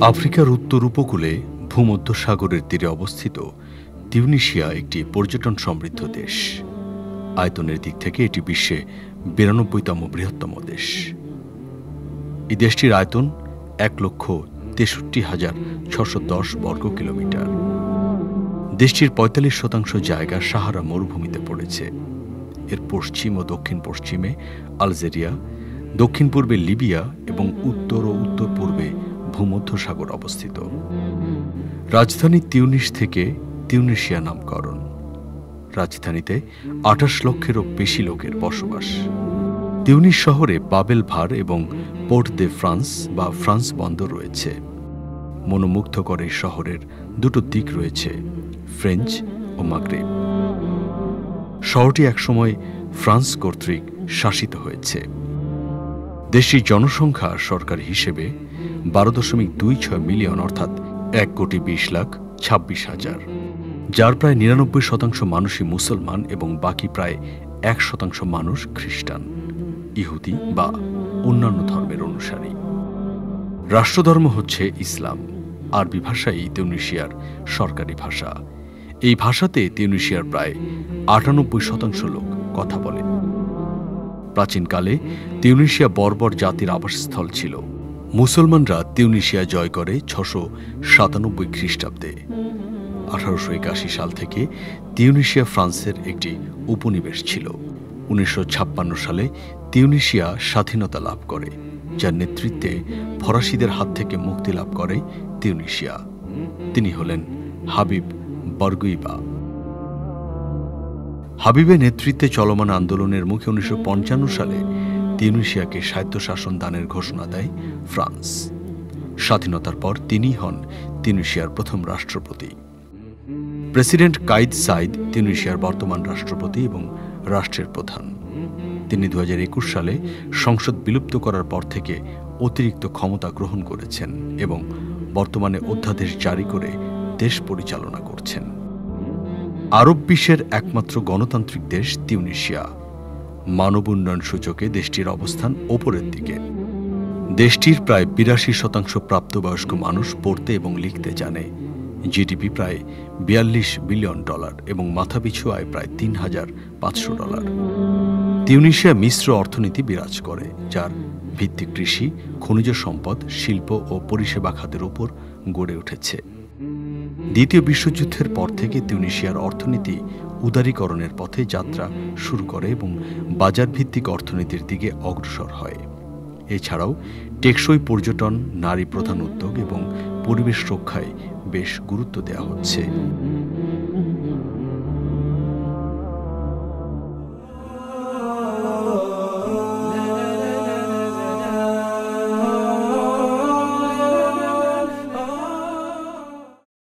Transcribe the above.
আফ্রিকার উত্তর উপকূলে ভূমধ্যসাগরের তীরে অবস্থিত তিউনিসিয়া একটি পর্যটন সমৃদ্ধ দেশ। আয়তনের দিক থেকে এটি বিশ্বে 92তম বৃহত্তম দেশ। এই দেশটির আয়তন 1,63,610 বর্গ কিলোমিটার। দেশটির 45% জায়গা সাহারা মরুভূমিতে পড়েছে। এর পশ্চিম ও দক্ষিণ পশ্চিমে আলজেরিয়া, দক্ষিণ পূর্বে লিবিয়া এবং উত্তর ও উত্তর পূর্বে ভূমধ্যসাগর অবস্থিত। রাজধানী তিউনিস থেকে তিউনিসিয়া নামকরণ। রাজধানীতে 28 লক্ষেরও বেশি লোকের বসবাস। তিউনিস শহরে বাবেল ভার এবং পোর্ট দে ফ্রান্স বা ফ্রান্স বন্দর রয়েছে। মনোমুগ্ধকর এই শহরের দুটো দিক রয়েছে, ফ্রেঞ্চ ও মাগরেব। শহরটি একসময় ফ্রান্স কর্তৃক শাসিত হয়েছে। দেশটির জনসংখ্যা সরকারি হিসেবে 12.26 মিলিয়ন, অর্থাৎ 1,20,26,000, যার প্রায় 99% মানুষই মুসলমান এবং বাকি প্রায় 1% মানুষ খ্রিস্টান, ইহুদি বা অন্যান্য ধর্মের অনুসারী। রাষ্ট্রধর্ম হচ্ছে ইসলাম। আরবি ভাষাই তিউনিসিয়ার সরকারি ভাষা। এই ভাষাতে তিউনিসিয়ার প্রায় 98% লোক কথা বলে। প্রাচীনকালে তিউনিসিয়া বর্বর জাতির আবাসস্থল ছিল। মুসলমানরা তিউনিসিয়া জয় করে 697 খ্রিস্টাব্দে। 1881 সাল থেকে তিউনিসিয়া ফ্রান্সের একটি উপনিবেশ ছিল। 1956 সালে তিউনিসিয়া স্বাধীনতা লাভ করে, যার নেতৃত্বে ফরাসিদের হাত থেকে মুক্তি লাভ করে তিউনিসিয়া। তিনি হলেন হাবিব বরগুইবা। হাবিবের নেতৃত্বে চলমান আন্দোলনের মুখে 1955 সালে তিউনিসিয়াকে স্বায়ত্তশাসন দানের ঘোষণা দেয় ফ্রান্স। স্বাধীনতার পর তিনিই হন তিউনিসিয়ার প্রথম রাষ্ট্রপতি। প্রেসিডেন্ট কাইদ সাইদ তিউনিসিয়ার বর্তমান রাষ্ট্রপতি এবং রাষ্ট্রের প্রধান। তিনি 2021 সালে সংসদ বিলুপ্ত করার পর থেকে অতিরিক্ত ক্ষমতা গ্রহণ করেছেন এবং বর্তমানে অধ্যাদেশ জারি করে দেশ পরিচালনা করছেন। আরব বিশ্বের একমাত্র গণতান্ত্রিক দেশ তিউনিসিয়া। মানব উন্নয়ন সূচকে দেশটির অবস্থান ওপরের দিকে। দেশটির প্রায় 82% প্রাপ্তবয়স্ক মানুষ পড়তে এবং লিখতে জানে। জিডিপি প্রায় $42 বিলিয়ন এবং মাথাপিছু আয় প্রায় $3,500। তিউনিসিয়া মিশ্র অর্থনীতি বিরাজ করে, যার ভিত্তি কৃষি, খনিজ সম্পদ, শিল্প ও পরিষেবা খাতের উপর গড়ে উঠেছে। দ্বিতীয় বিশ্বযুদ্ধের পর থেকে তিউনিসিয়ার অর্থনীতি উদারীকরণের পথে যাত্রা শুরু করে এবং বাজারভিত্তিক অর্থনীতির দিকে অগ্রসর হয়। এছাড়াও টেকসই পর্যটন, নারী প্রধান উদ্যোগ এবং পরিবেশ রক্ষায় বেশ গুরুত্ব দেওয়া হচ্ছে।